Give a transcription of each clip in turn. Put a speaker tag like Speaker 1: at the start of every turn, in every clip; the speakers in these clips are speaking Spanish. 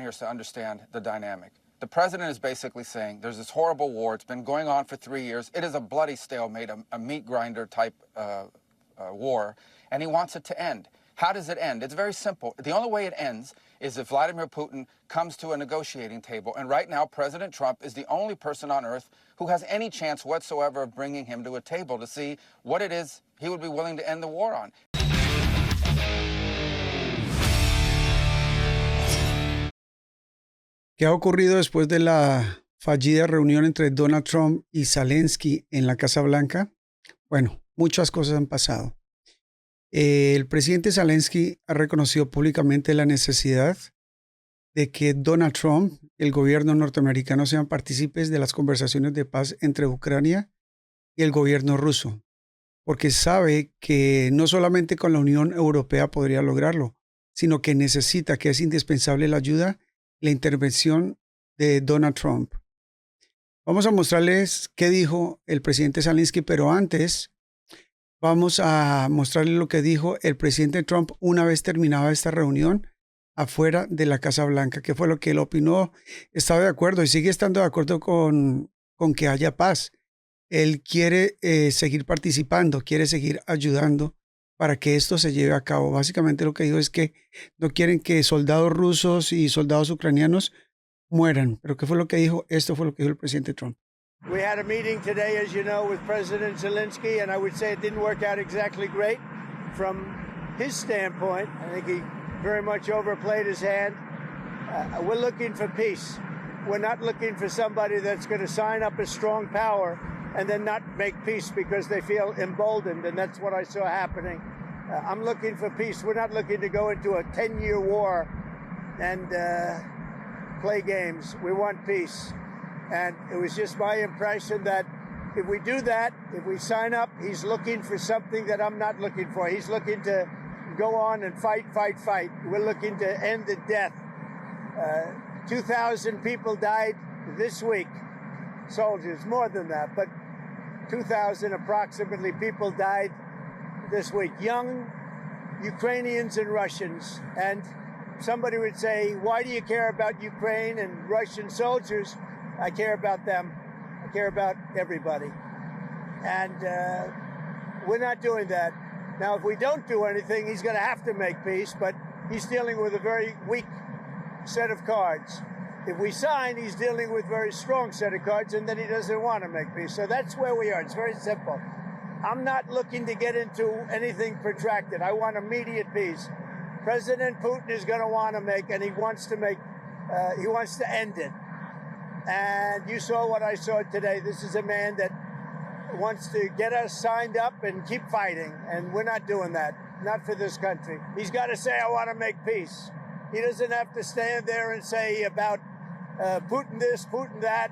Speaker 1: here to understand the dynamic. The president is basically saying there's this horrible war. It's been going on for 3 years. It is a bloody stalemate, a meat grinder type war, and he wants it to end. How does it end? It's very simple. The only way it ends is if Vladimir Putin comes to a negotiating table. And right now, President Trump is the only person on earth who has any chance whatsoever of bringing him to a table to see what it is he would be willing to end the war on.
Speaker 2: ¿Qué ha ocurrido después de la fallida reunión entre Donald Trump y Zelensky en la Casa Blanca? Bueno, muchas cosas han pasado. El presidente Zelensky ha reconocido públicamente la necesidad de que Donald Trump y el gobierno norteamericano sean partícipes de las conversaciones de paz entre Ucrania y el gobierno ruso, porque sabe que no solamente con la Unión Europea podría lograrlo, sino que necesita, que es indispensable la ayuda, la intervención de Donald Trump. Vamos a mostrarles qué dijo el presidente Zelensky, pero antes vamos a mostrarles lo que dijo el presidente Trump una vez terminada esta reunión afuera de la Casa Blanca, qué fue lo que él opinó. Estaba de acuerdo y sigue estando de acuerdo con que haya paz. Él quiere seguir participando, quiere seguir ayudando para que esto se lleve a cabo. Básicamente lo que dijo es que no quieren que soldados rusos y soldados ucranianos mueran. ¿Pero qué fue lo que dijo? Esto fue lo que dijo el presidente Trump.
Speaker 3: We had a meeting today, as you know, with President Zelensky, and I would say it didn't work out exactly great from his standpoint. I think he very much overplayed his hand. We're looking for peace. We're not looking for somebody that's going to sign up as strong power and then not make peace because they feel emboldened, and that's what I saw happening. I'm looking for peace. We're not looking to go into a 10-year war and play games. We want peace. And it was just my impression that if we do that, if we sign up, he's looking for something that I'm not looking for. He's looking to go on and fight, fight, fight. We're looking to end the death. 2,000 people died this week. Soldiers, more than that, but 2,000 approximately people died this week. Young Ukrainians and Russians. And somebody would say, why do you care about Ukraine and Russian soldiers? I care about them. I care about everybody. And we're not doing that. Now, if we don't do anything, he's going to have to make peace, but he's dealing with a very weak set of cards. If we sign, he's dealing with a very strong set of cards, and then he doesn't want to make peace. So that's where we are. It's very simple. I'm not looking to get into anything protracted. I want immediate peace. President Putin is going to want to make, and he wants to end it. And you saw what I saw today. This is a man that wants to get us signed up and keep fighting, and we're not doing that. Not for this country. He's got to say, I want to make peace. He doesn't have to stand there and say about Putin this, Putin that,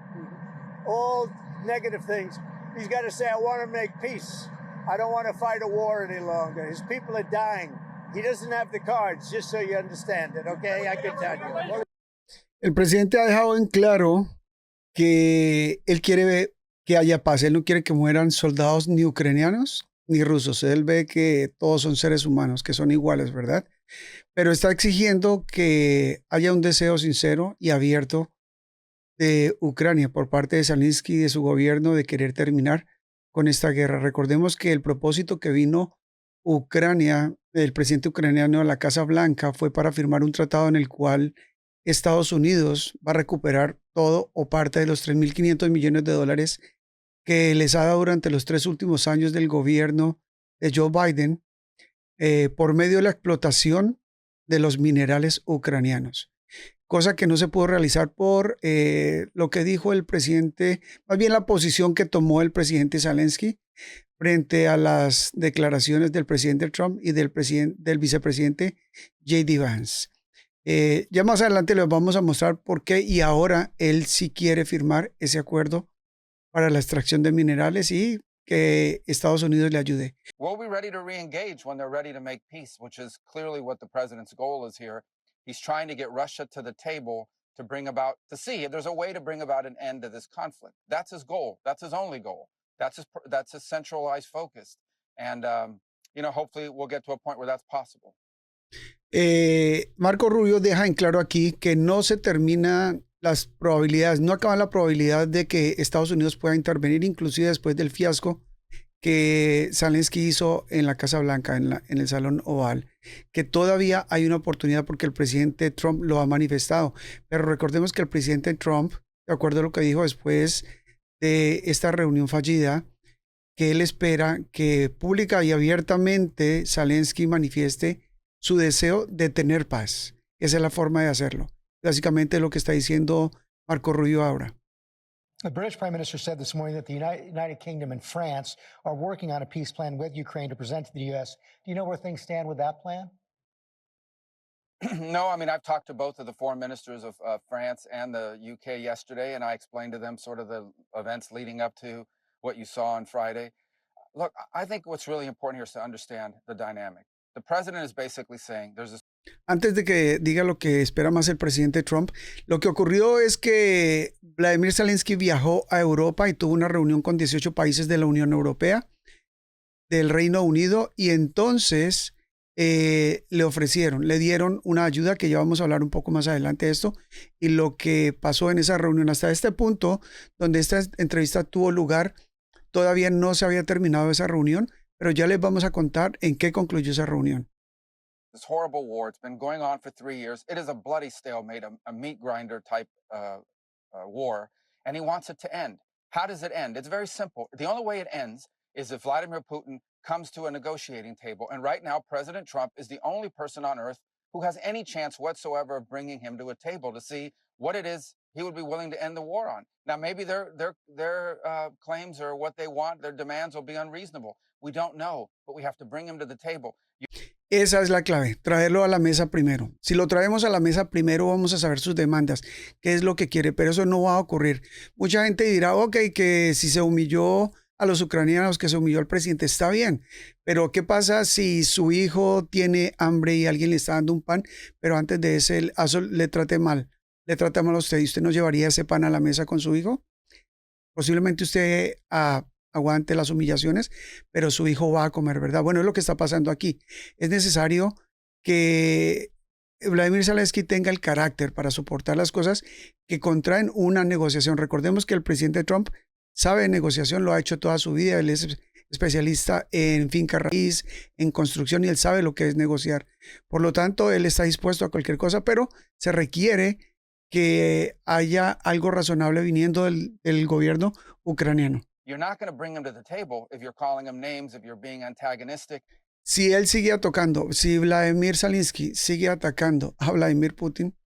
Speaker 3: all negative things. He's got to say, I want to make peace. I don't want to fight a war any longer. His people are dying. He doesn't have the cards, just so you understand it, okay? I can tell you.
Speaker 2: El presidente ha dejado en claro que él quiere que haya paz. Él no quiere que mueran soldados ni ucranianos ni rusos. Él ve que todos son seres humanos, que son iguales, ¿verdad? Pero está exigiendo que haya un deseo sincero y abierto de Ucrania por parte de Zelensky y de su gobierno de querer terminar con esta guerra. Recordemos que el propósito que vino Ucrania, el presidente ucraniano a la Casa Blanca, fue para firmar un tratado en el cual Estados Unidos va a recuperar todo o parte de los $3.500 millones que les ha dado durante los 3 últimos años del gobierno de Joe Biden por medio de la explotación de los minerales ucranianos. Cosa que no se pudo realizar por lo que dijo el presidente, más bien la posición que tomó el presidente Zelensky frente a las declaraciones del presidente Trump y del vicepresidente J.D. Vance. Ya más adelante les vamos a mostrar por qué y ahora él sí quiere firmar ese acuerdo para la extracción de minerales y que Estados Unidos le ayude.
Speaker 1: We'll be ready to re-engage when they're ready to make peace, which is clearly what the president's goal is here. He's trying to get Russia to the table to see if there's a way to bring about an end to this conflict. That's his goal. That's his only goal. That's his centralized focus. And, hopefully we'll get to a point where that's possible.
Speaker 2: Marco Rubio deja en claro aquí que no se terminan las probabilidades, no acaba la probabilidad de que Estados Unidos pueda intervenir, inclusive después del fiasco que Zelensky hizo en la Casa Blanca, en el Salón Oval, que todavía hay una oportunidad porque el presidente Trump lo ha manifestado. Pero recordemos que el presidente Trump, de acuerdo a lo que dijo después de esta reunión fallida, que él espera que pública y abiertamente Zelensky manifieste su deseo de tener paz. Esa es la forma de hacerlo. Básicamente lo que está diciendo Marco Rubio ahora.
Speaker 4: The British Prime Minister said this morning that the United Kingdom and France are working on a peace plan with Ukraine to present to the U.S. Do you know where things stand with that plan?
Speaker 1: No, I mean, I've talked to both of the foreign ministers of France and the UK yesterday, and I explained to them sort of the events leading up to what you saw on Friday. Look, I think what's really important here is to understand the dynamic. The president is basically saying there's this.
Speaker 2: Antes de que diga lo que espera más el presidente Trump, lo que ocurrió es que Vladimir Zelensky viajó a Europa y tuvo una reunión con 18 países de la Unión Europea, del Reino Unido, y entonces le ofrecieron, le dieron una ayuda que ya vamos a hablar un poco más adelante de esto, y lo que pasó en esa reunión hasta este punto, donde esta entrevista tuvo lugar, todavía no se había terminado esa reunión, pero ya les vamos a contar en qué concluyó esa reunión.
Speaker 1: This horrible war. It's been going on for 3 years. It is a bloody stalemate, a meat grinder type war, and he wants it to end. How does it end? It's very simple. The only way it ends is if Vladimir Putin comes to a negotiating table. And right now, President Trump is the only person on earth who has any chance whatsoever of bringing him to a table to see what it is he would be willing to end the war on. Now, maybe their claims or what they want, their demands will be unreasonable. We don't know, but we have to bring him to the table.
Speaker 2: Esa es la clave, traerlo a la mesa primero. Si lo traemos a la mesa primero, vamos a saber sus demandas, qué es lo que quiere, pero eso no va a ocurrir. Mucha gente dirá, ok, que si se humilló a los ucranianos, que se humilló al presidente, está bien, pero ¿qué pasa si su hijo tiene hambre y alguien le está dando un pan, pero antes de eso le trate mal a usted y usted no llevaría ese pan a la mesa con su hijo? Posiblemente usted aguante las humillaciones, pero su hijo va a comer, ¿verdad? Bueno, es lo que está pasando aquí. Es necesario que Vladimir Zelensky tenga el carácter para soportar las cosas que contraen una negociación. Recordemos que el presidente Trump sabe de negociación, lo ha hecho toda su vida, él es especialista en finca raíz, en construcción, y él sabe lo que es negociar. Por lo tanto, él está dispuesto a cualquier cosa, pero se requiere que haya algo razonable viniendo del gobierno ucraniano.
Speaker 1: You're not going to bring him to the table if you're calling him names, if you're being antagonistic.
Speaker 2: Si él sigue atacando, si Vladimir Zelensky sigue atacando a Vladimir Putin,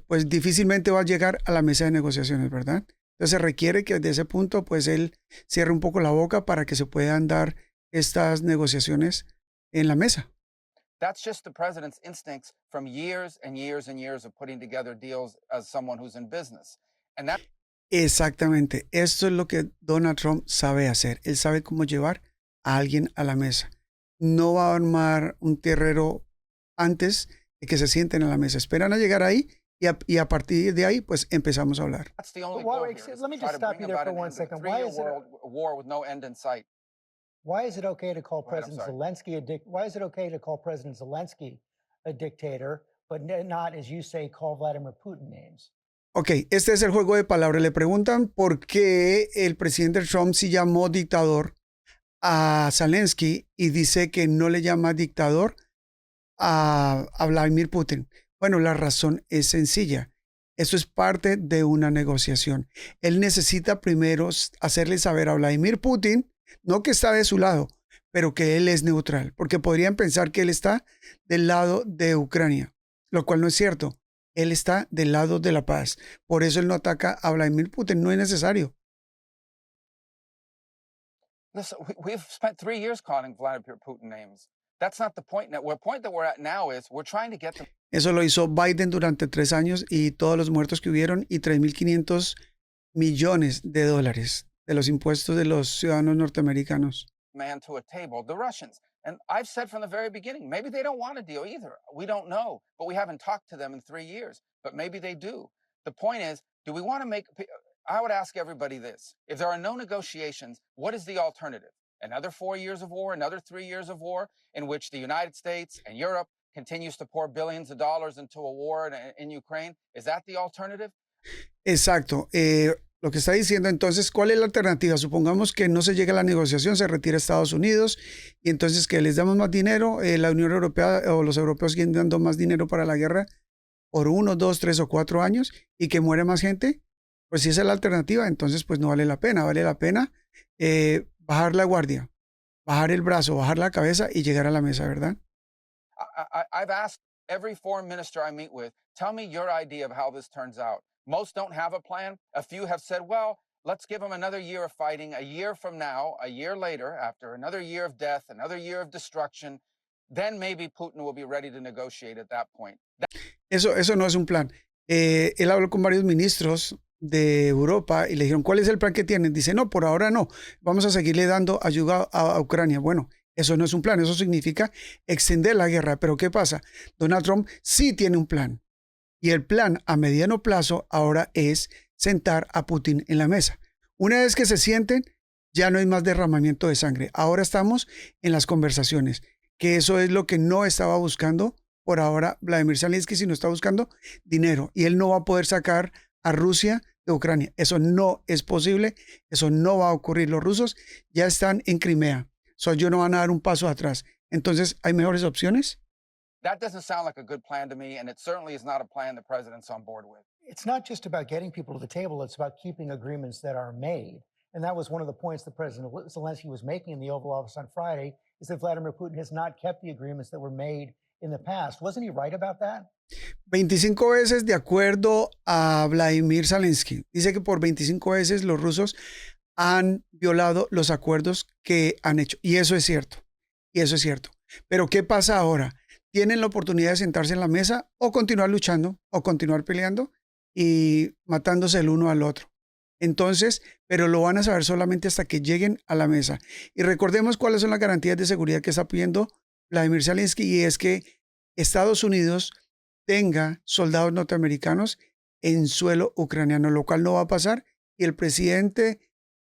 Speaker 2: pues difícilmente va a llegar a la mesa de negociaciones, ¿verdad? Entonces se requiere que desde ese punto, pues él cierre un poco la boca para que se puedan dar estas negociaciones en la mesa.
Speaker 1: That's just the president's instincts from years and years and years of putting together deals as someone who's in business. And that.
Speaker 2: Exactamente. Esto es lo que Donald Trump sabe hacer. Él sabe cómo llevar a alguien a la mesa. No va a armar un terrero antes de que se sienten a la mesa. Esperan a llegar ahí y a partir de ahí, pues empezamos a hablar.
Speaker 1: That's the only goal here,
Speaker 4: Let me just stop you there for 1 second. Why is it
Speaker 1: a war with no end in sight?
Speaker 4: Why is it okay to call
Speaker 1: Go ahead, I'm
Speaker 4: President
Speaker 1: sorry.
Speaker 4: Zelensky Why is it okay to call President Zelensky a dictator, but not, as you say, call Vladimir Putin names?
Speaker 2: Ok, este es el juego de palabras. Le preguntan por qué el presidente Trump sí llamó dictador a Zelensky y dice que no le llama dictador a Vladimir Putin. Bueno, la razón es sencilla. Eso es parte de una negociación. Él necesita primero hacerle saber a Vladimir Putin, no que está de su lado, pero que él es neutral, porque podrían pensar que él está del lado de Ucrania, lo cual no es cierto. Él está del lado de la paz. Por eso él no ataca a Vladimir Putin. No es necesario.
Speaker 1: Listen, we've spent 3 years calling Vladimir Putin names. That's not the point. Now, the point that we're at now is we're trying to get them.
Speaker 2: Eso lo hizo Biden durante 3 años y todos los muertos que hubieron y 3.500 millones de dólares de los impuestos de los ciudadanos norteamericanos.
Speaker 1: Man to a table, the Russians. And I've said from the very beginning, maybe they don't want a deal either. We don't know, but we haven't talked to them in 3 years, but maybe they do. The point is, do we want to I would ask everybody this. If there are no negotiations, what is the alternative? Another 4 years of war, another 3 years of war in which the United States and Europe continues to pour billions of dollars into a war in Ukraine. Is that the alternative?
Speaker 2: Exacto. Lo que está diciendo entonces, ¿cuál es la alternativa? Supongamos que no se llega a la negociación, se retira Estados Unidos y entonces que les damos más dinero, la Unión Europea o los europeos siguen dando más dinero para la guerra por 1, 2, 3 o 4 años y que muere más gente. Pues si esa es la alternativa, entonces pues no vale la pena. Vale la pena bajar la guardia, bajar el brazo, bajar la cabeza y llegar a la mesa, ¿verdad?
Speaker 1: I've asked every foreign minister I meet with, tell me your idea of how this turns out. Most don't have a plan. A few have said, well, let's give them another year of fighting. A year from now, a year later, after another year of death, another year of destruction, then maybe Putin will be ready to negotiate at that point.
Speaker 2: Eso no es un plan. Él habló con varios ministros de Europa y le dijeron, ¿cuál es el plan que tienen? Dice, no, por ahora no. Vamos a seguirle dando ayuda a Ucrania. Bueno, eso no es un plan. Eso significa extender la guerra. Pero ¿qué pasa? Donald Trump sí tiene un plan. Y el plan a mediano plazo ahora es sentar a Putin en la mesa. Una vez que se sienten, ya no hay más derramamiento de sangre. Ahora estamos en las conversaciones, que eso es lo que no estaba buscando por ahora Vladimir Zelensky, sino está buscando dinero. Y él no va a poder sacar a Rusia de Ucrania. Eso no es posible. Eso no va a ocurrir. Los rusos ya están en Crimea. Ellos no van a dar un paso atrás. Entonces, ¿hay mejores opciones?
Speaker 1: That doesn't sound like a good plan to me, and it certainly is not a plan the president's on board with.
Speaker 4: It's not just about getting people to the table, it's about keeping agreements that are made. And that was one of the points that President Zelensky was making in the Oval Office on Friday, is that Vladimir Putin has not kept the agreements that were made in the past. Wasn't he right about that?
Speaker 2: 25 veces de acuerdo a Vladimir Zelensky. Dice que por 25 veces los rusos han violado los acuerdos que han hecho. Y eso es cierto. Y eso es cierto. Pero ¿qué pasa ahora? Tienen la oportunidad de sentarse en la mesa o continuar luchando o continuar peleando y matándose el uno al otro. Entonces, pero lo van a saber solamente hasta que lleguen a la mesa. Y recordemos cuáles son las garantías de seguridad que está pidiendo Vladimir Zelensky, y es que Estados Unidos tenga soldados norteamericanos en suelo ucraniano, lo cual no va a pasar. Y el presidente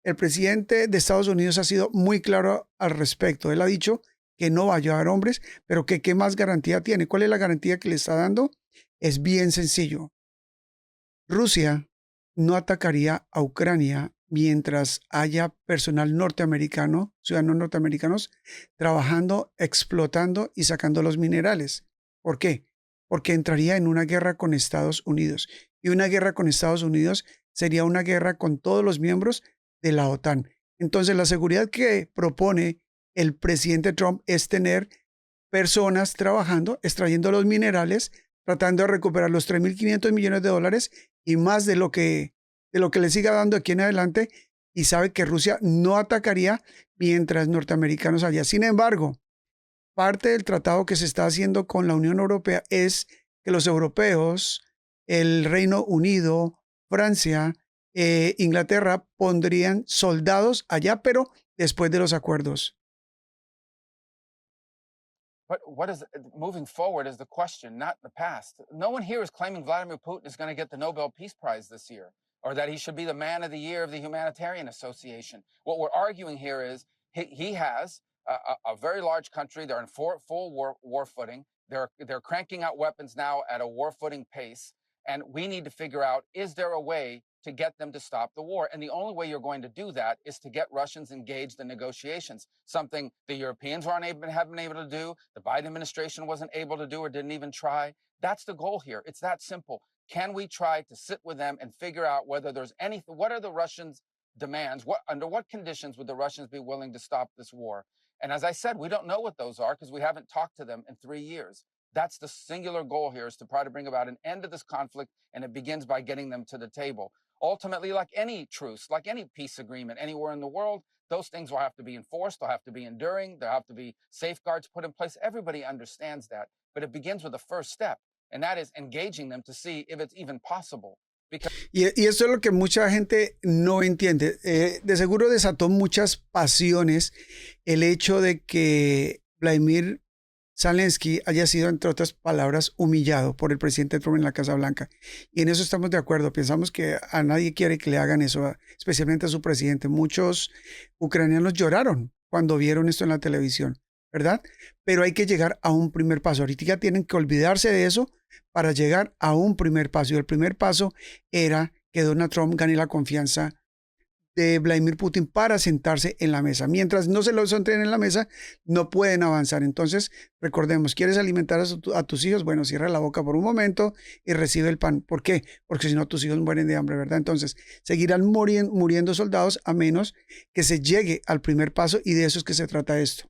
Speaker 2: de Estados Unidos ha sido muy claro al respecto. Él ha dicho que no va a llevar hombres, pero que qué más garantía tiene. ¿Cuál es la garantía que le está dando? Es bien sencillo. Rusia no atacaría a Ucrania mientras haya personal norteamericano, ciudadanos norteamericanos, trabajando, explotando y sacando los minerales. ¿Por qué? Porque entraría en una guerra con Estados Unidos. Y una guerra con Estados Unidos sería una guerra con todos los miembros de la OTAN. Entonces, la seguridad que propone el presidente Trump es tener personas trabajando, extrayendo los minerales, tratando de recuperar los 3.500 millones de dólares y más de lo que le siga dando aquí en adelante, y sabe que Rusia no atacaría mientras norteamericanos allá. Sin embargo, parte del tratado que se está haciendo con la Unión Europea es que los europeos, el Reino Unido, Francia, Inglaterra pondrían soldados allá, pero después de los acuerdos.
Speaker 1: But what is moving forward is the question, not the past. No one here is claiming Vladimir Putin is going to get the Nobel Peace Prize this year, or that he should be the man of the year of the Humanitarian Association. What we're arguing here is he has a very large country. They're in full war footing. They're cranking out weapons now at a war footing pace. And we need to figure out, is there a way to get them to stop the war? And the only way you're going to do that is to get Russians engaged in negotiations, something the Europeans haven't been able to do, the Biden administration wasn't able to do or didn't even try. That's the goal here. It's that simple. Can we try to sit with them and figure out whether there's anything, what are the Russians' demands? Under what conditions would the Russians be willing to stop this war? And as I said, we don't know what those are because we haven't talked to them in 3 years. That's the singular goal here, is to try to bring about an end to this conflict, and it begins by getting them to the table. Ultimately, like any truce, like any peace agreement anywhere in the world, those things will have to be enforced, they'll have to be enduring, there'll have to be safeguards put in place. Everybody understands that, but it begins with the first step, and that is engaging them to see if it's even possible.
Speaker 2: Y eso es lo que mucha gente no entiende. De seguro desató muchas pasiones el hecho de que Vladimir Zelensky haya sido, entre otras palabras, humillado por el presidente Trump en la Casa Blanca. Y en eso estamos de acuerdo. Pensamos que a nadie quiere que le hagan eso, especialmente a su presidente. Muchos ucranianos lloraron cuando vieron esto en la televisión, ¿verdad? Pero hay que llegar a un primer paso. Ahorita ya tienen que olvidarse de eso para llegar a un primer paso. Y el primer paso era que Donald Trump gane la confianza de Vladimir Putin para sentarse en la mesa. Mientras no se los entren en la mesa, no pueden avanzar. Entonces, recordemos, ¿quieres alimentar a tus hijos? Bueno, cierra la boca por un momento y recibe el pan. ¿Por qué? Porque si no, tus hijos mueren de hambre, ¿verdad? Entonces, seguirán muriendo soldados a menos que se llegue al primer paso, y de eso es que se trata esto.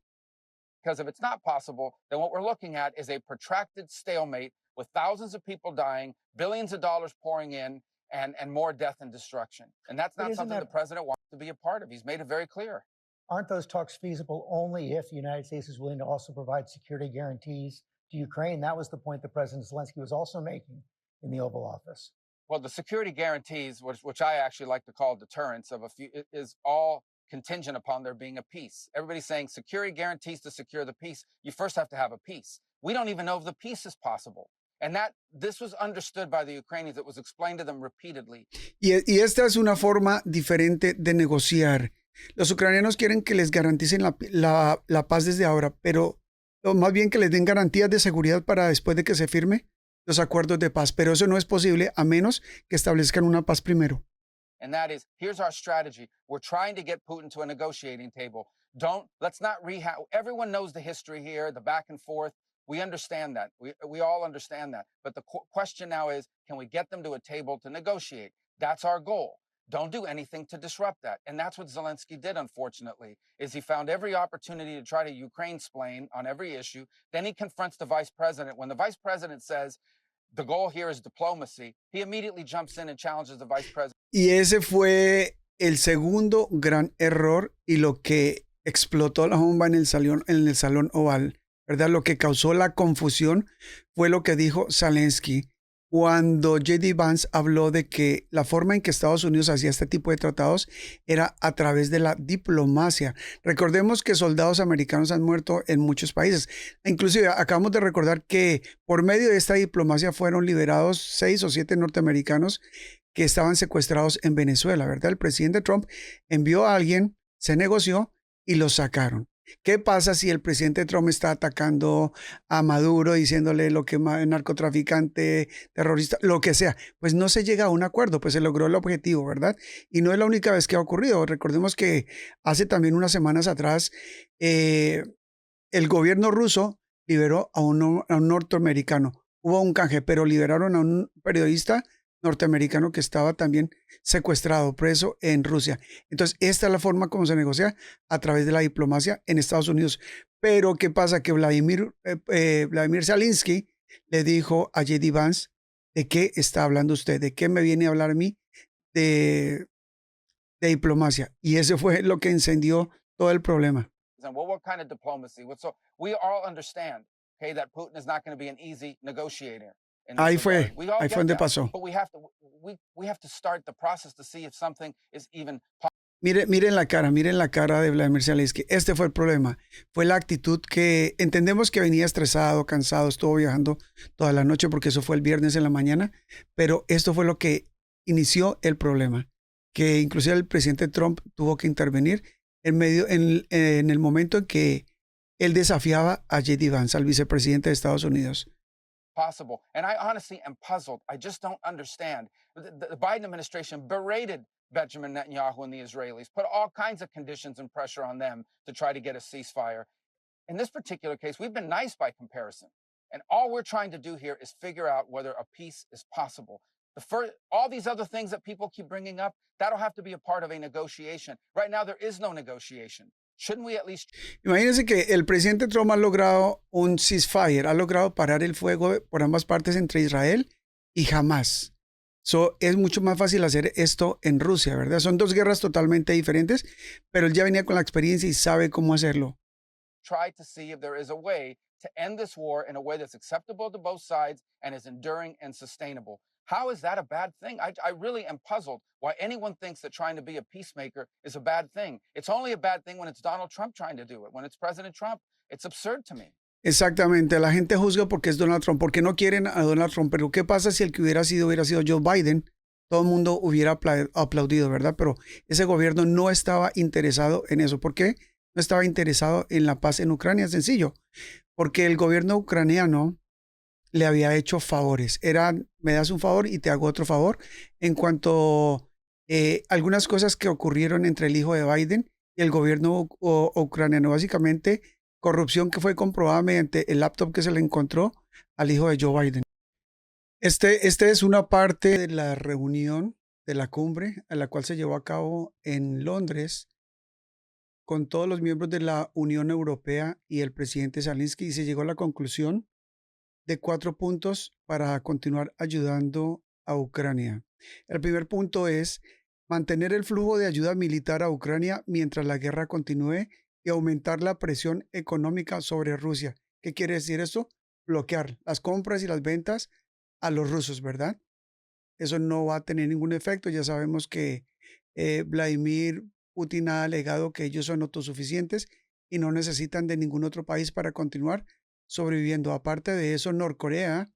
Speaker 1: Because if it's not possible, then what we're looking at is a protracted stalemate with thousands of people dying, billions of dollars pouring in, and more death and destruction. And that's
Speaker 4: But
Speaker 1: not
Speaker 4: isn't
Speaker 1: something the
Speaker 4: that-
Speaker 1: president wants to be a part of. He's made it very clear.
Speaker 4: Aren't those talks feasible only if the United States is willing to also provide security guarantees to Ukraine? That was the point that President Zelensky was also making in the Oval Office.
Speaker 1: Well, the security guarantees, which I actually like to call deterrence of a few, is all contingent upon there being a peace. Everybody's saying security guarantees to secure the peace. You first have to have a peace. We don't even know if the peace is possible. And this was understood by the Ukrainians. It was explained to them repeatedly.
Speaker 2: Y esta es una forma diferente de negociar. Los ucranianos quieren que les garanticen la paz desde ahora, pero más bien que les den garantías de seguridad para después de que se firme los acuerdos de paz. Pero eso no es posible a menos que establezcan una paz primero.
Speaker 1: And that is, here's our strategy. We're trying to get Putin to a negotiating table. Let's not rehash. Everyone knows the history here, the back and forth. We understand that. We all understand that. But the question now is, can we get them to a table to negotiate? That's our goal. Don't do anything to disrupt that. And that's what Zelensky did, unfortunately, is he found every opportunity to try to Ukraine-splain on every issue. Then he confronts the vice president. When the vice president says, the goal here is diplomacy, he immediately jumps in and challenges the vice president.
Speaker 2: Y ese fue el segundo gran error y lo que explotó la bomba en el salón oval, ¿verdad? Lo que causó la confusión fue lo que dijo Zelensky cuando J.D. Vance habló de que la forma en que Estados Unidos hacía este tipo de tratados era a través de la diplomacia. Recordemos que soldados americanos han muerto en muchos países. Inclusive acabamos de recordar que por medio de esta diplomacia fueron liberados 6 o 7 norteamericanos que estaban secuestrados en Venezuela, ¿verdad? El presidente Trump envió a alguien, se negoció y los sacaron. ¿Qué pasa si el presidente Trump está atacando a Maduro, diciéndole lo que narcotraficante, terrorista, lo que sea? Pues no se llega a un acuerdo, pues se logró el objetivo, ¿verdad? Y no es la única vez que ha ocurrido. Recordemos que hace también unas semanas atrás el gobierno ruso liberó a un norteamericano. Hubo un canje, pero liberaron a un periodista norteamericano que estaba también secuestrado, preso en Rusia. Entonces, esta es la forma como se negocia a través de la diplomacia en Estados Unidos. Pero, ¿qué pasa? Que Vladimir Zelensky le dijo a J.D. Vance, ¿de qué está hablando usted? ¿De qué me viene a hablar a mí? De diplomacia. Y ese fue lo que encendió todo el problema.
Speaker 1: Well, what kind of diplomacy? So we all understand, okay, that Putin is not going to be an easy negotiator.
Speaker 2: Ahí fue donde pasó.
Speaker 1: But we have to start the process to see if something is even possible.
Speaker 2: Miren la cara de Vladimir Zelensky. Este fue el problema. Fue la actitud que entendemos que venía estresado, cansado, estuvo viajando toda la noche porque eso fue el viernes en la mañana, pero esto fue lo que inició el problema, que inclusive el presidente Trump tuvo que intervenir en el momento en que él desafiaba a J.D. Vance, al vicepresidente de Estados Unidos.
Speaker 1: Possible. And I honestly am puzzled. I just don't understand. The Biden administration berated Benjamin Netanyahu and the Israelis, put all kinds of conditions and pressure on them to try to get a ceasefire. In this particular case, we've been nice by comparison. And all we're trying to do here is figure out whether a peace is possible. All these other things that people keep bringing up, that'll have to be a part of a negotiation. Right now, there is no negotiation. Shouldn't we at least...
Speaker 2: Imagínense que el presidente Trump ha logrado un ceasefire, ha logrado parar el fuego por ambas partes entre Israel y Hamas. Es mucho más fácil hacer esto en Rusia, ¿verdad? Son dos guerras totalmente diferentes, pero él ya venía con la experiencia y sabe cómo hacerlo.
Speaker 1: Try to see if there is a way to end this war in a way that's acceptable to both sides and is enduring and sustainable. How is that a bad thing? I really am puzzled why anyone thinks that trying to be a peacemaker is a bad thing. It's only a bad thing when it's Donald Trump trying to do it. When it's President Trump, it's absurd to me.
Speaker 2: Exactamente, la gente juzga porque es Donald Trump, porque no quieren a Donald Trump, pero ¿qué pasa si el que hubiera sido Joe Biden? Todo el mundo hubiera aplaudido, ¿verdad? Pero ese gobierno no estaba interesado en eso. ¿Por qué? no estaba interesado en la paz en Ucrania, sencillo, porque el gobierno ucraniano le había hecho favores. Me das un favor y te hago otro favor en cuanto algunas cosas que ocurrieron entre el hijo de Biden y el gobierno ucraniano. Básicamente, corrupción que fue comprobada mediante el laptop que se le encontró al hijo de Joe Biden. Este es una parte de la reunión de la cumbre a la cual se llevó a cabo en Londres con todos los miembros de la Unión Europea y el presidente Zelensky, y se llegó a la conclusión de 4 puntos para continuar ayudando a Ucrania. El primer punto es mantener el flujo de ayuda militar a Ucrania mientras la guerra continúe y aumentar la presión económica sobre Rusia. ¿Qué quiere decir esto? Bloquear las compras y las ventas a los rusos, ¿verdad? Eso no va a tener ningún efecto. Ya sabemos que Vladimir Putin ha alegado que ellos son autosuficientes y no necesitan de ningún otro país para continuar sobreviviendo. Aparte de eso, Corea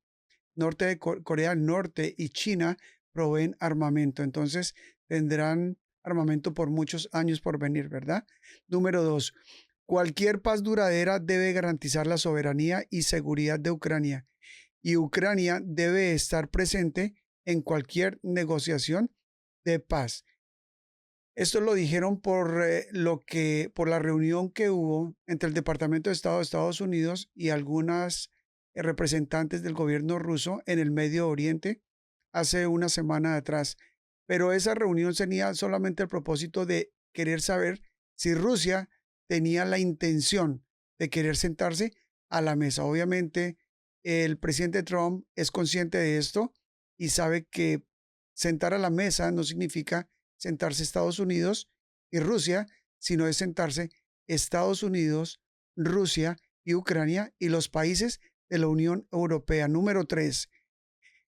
Speaker 2: del Norte y China proveen armamento. Entonces tendrán armamento por muchos años por venir, ¿verdad? Número 2, cualquier paz duradera debe garantizar la soberanía y seguridad de Ucrania. Y Ucrania debe estar presente en cualquier negociación de paz. Esto lo dijeron por la reunión que hubo entre el Departamento de Estado de Estados Unidos y algunas representantes del gobierno ruso en el Medio Oriente hace una semana atrás. Pero esa reunión tenía solamente el propósito de querer saber si Rusia tenía la intención de querer sentarse a la mesa. Obviamente, el presidente Trump es consciente de esto y sabe que sentar a la mesa no significa sentarse Estados Unidos y Rusia, sino es sentarse Estados Unidos, Rusia y Ucrania y los países de la Unión Europea. Número 3.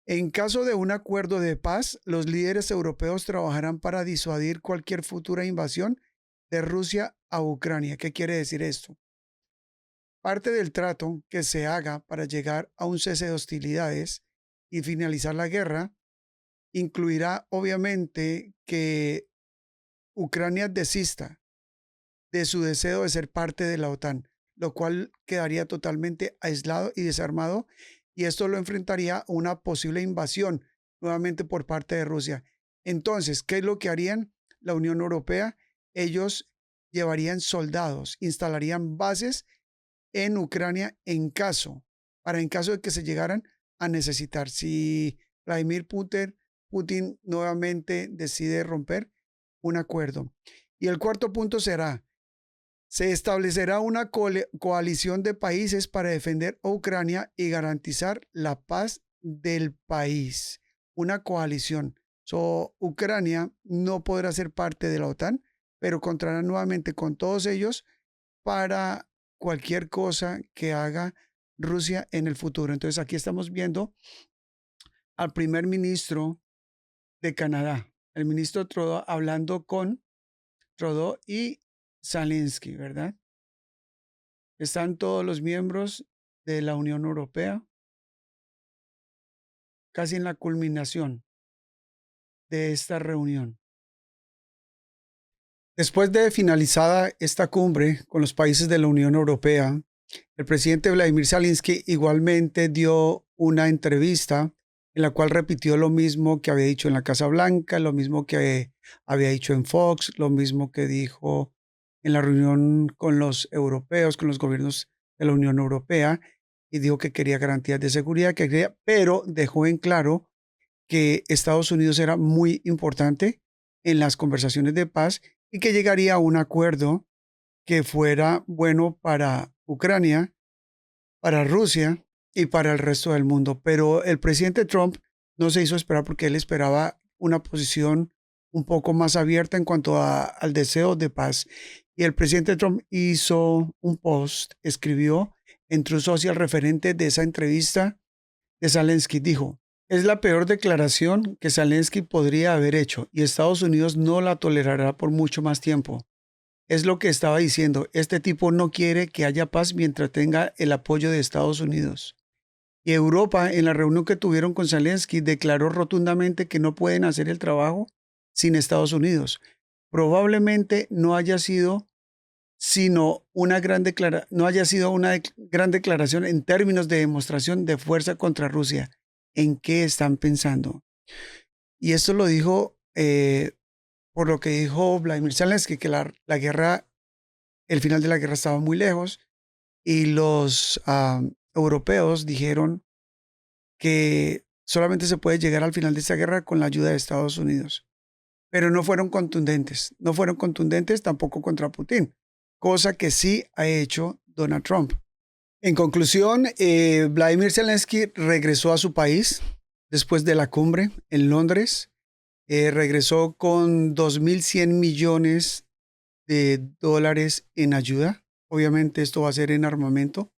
Speaker 2: En caso de un acuerdo de paz, los líderes europeos trabajarán para disuadir cualquier futura invasión de Rusia a Ucrania. ¿Qué quiere decir esto? Parte del trato que se haga para llegar a un cese de hostilidades y finalizar la guerra incluirá obviamente que Ucrania desista de su deseo de ser parte de la OTAN, lo cual quedaría totalmente aislado y desarmado, y esto lo enfrentaría a una posible invasión nuevamente por parte de Rusia. Entonces, ¿qué es lo que harían la Unión Europea? Ellos llevarían soldados, instalarían bases en Ucrania en caso de que se llegaran a necesitar. Si Vladimir Putin nuevamente decide romper un acuerdo. Y el cuarto punto será, se establecerá una coalición de países para defender a Ucrania y garantizar la paz del país. Una coalición. Ucrania no podrá ser parte de la OTAN, pero contará nuevamente con todos ellos para cualquier cosa que haga Rusia en el futuro. Entonces aquí estamos viendo al primer ministro de Canadá, el ministro Trudeau, hablando con Trudeau y Zelensky, ¿verdad? Están todos los miembros de la Unión Europea casi en la culminación de esta reunión. Después de finalizada esta cumbre con los países de la Unión Europea, el presidente Vladimir Zelensky igualmente dio una entrevista en la cual repitió lo mismo que había dicho en la Casa Blanca, lo mismo que había dicho en Fox, lo mismo que dijo en la reunión con los europeos, con los gobiernos de la Unión Europea, y dijo que quería garantías de seguridad, pero dejó en claro que Estados Unidos era muy importante en las conversaciones de paz y que llegaría a un acuerdo que fuera bueno para Ucrania, para Rusia y para el resto del mundo. Pero el presidente Trump no se hizo esperar porque él esperaba una posición un poco más abierta en cuanto al deseo de paz. Y el presidente Trump hizo un post, escribió en Truth Social referente de esa entrevista de Zelensky. Dijo, es la peor declaración que Zelensky podría haber hecho y Estados Unidos no la tolerará por mucho más tiempo. Es lo que estaba diciendo, este tipo no quiere que haya paz mientras tenga el apoyo de Estados Unidos. Y Europa, en la reunión que tuvieron con Zelensky, declaró rotundamente que no pueden hacer el trabajo sin Estados Unidos. Probablemente no haya sido sino no haya sido una gran declaración en términos de demostración de fuerza contra Rusia. ¿En qué están pensando? Y esto lo dijo por lo que dijo Vladimir Zelensky, que la guerra, el final de la guerra estaba muy lejos, y los europeos dijeron que solamente se puede llegar al final de esta guerra con la ayuda de Estados Unidos. Pero no fueron contundentes tampoco contra Putin, cosa que sí ha hecho Donald Trump. En conclusión, Vladimir Zelensky regresó a su país después de la cumbre en Londres. Regresó con 2.100 millones de dólares en ayuda. Obviamente esto va a ser en armamento.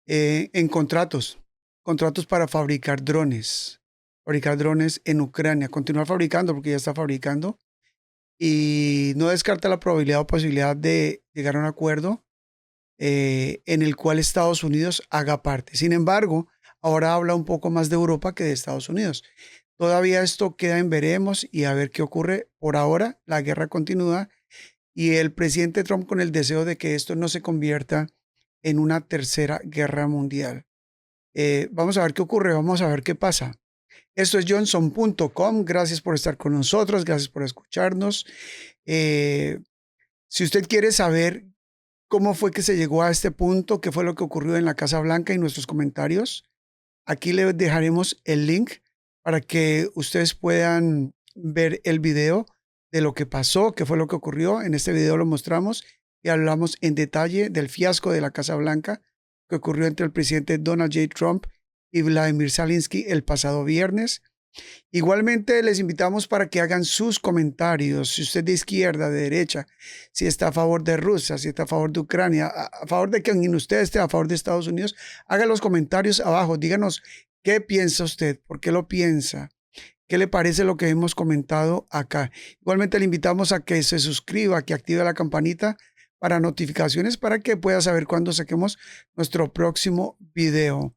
Speaker 2: En contratos para fabricar drones en Ucrania, continuar fabricando porque ya está fabricando, y no descarta la probabilidad o posibilidad de llegar a un acuerdo en el cual Estados Unidos haga parte. Sin embargo, ahora habla un poco más de Europa que de Estados Unidos. Todavía esto queda en veremos y a ver qué ocurre. Por ahora, la guerra continúa y el presidente Trump con el deseo de que esto no se convierta en una tercera guerra mundial. Vamos a ver qué ocurre, vamos a ver qué pasa. Esto es Johnson.com. Gracias por estar con nosotros, gracias por escucharnos. Si usted quiere saber cómo fue que se llegó a este punto, qué fue lo que ocurrió en la Casa Blanca y nuestros comentarios, aquí le dejaremos el link para que ustedes puedan ver el video de lo que pasó, qué fue lo que ocurrió. En este video lo mostramos y hablamos en detalle del fiasco de la Casa Blanca que ocurrió entre el presidente Donald J. Trump y Vladimir Zelensky el pasado viernes. Igualmente les invitamos para que hagan sus comentarios, si usted de izquierda, de derecha, si está a favor de Rusia, si está a favor de Ucrania, a favor de quien usted esté, a favor de Estados Unidos, haga los comentarios abajo, díganos qué piensa usted, por qué lo piensa, qué le parece lo que hemos comentado acá. Igualmente le invitamos a que se suscriba, que active la campanita para notificaciones para que pueda saber cuándo saquemos nuestro próximo video.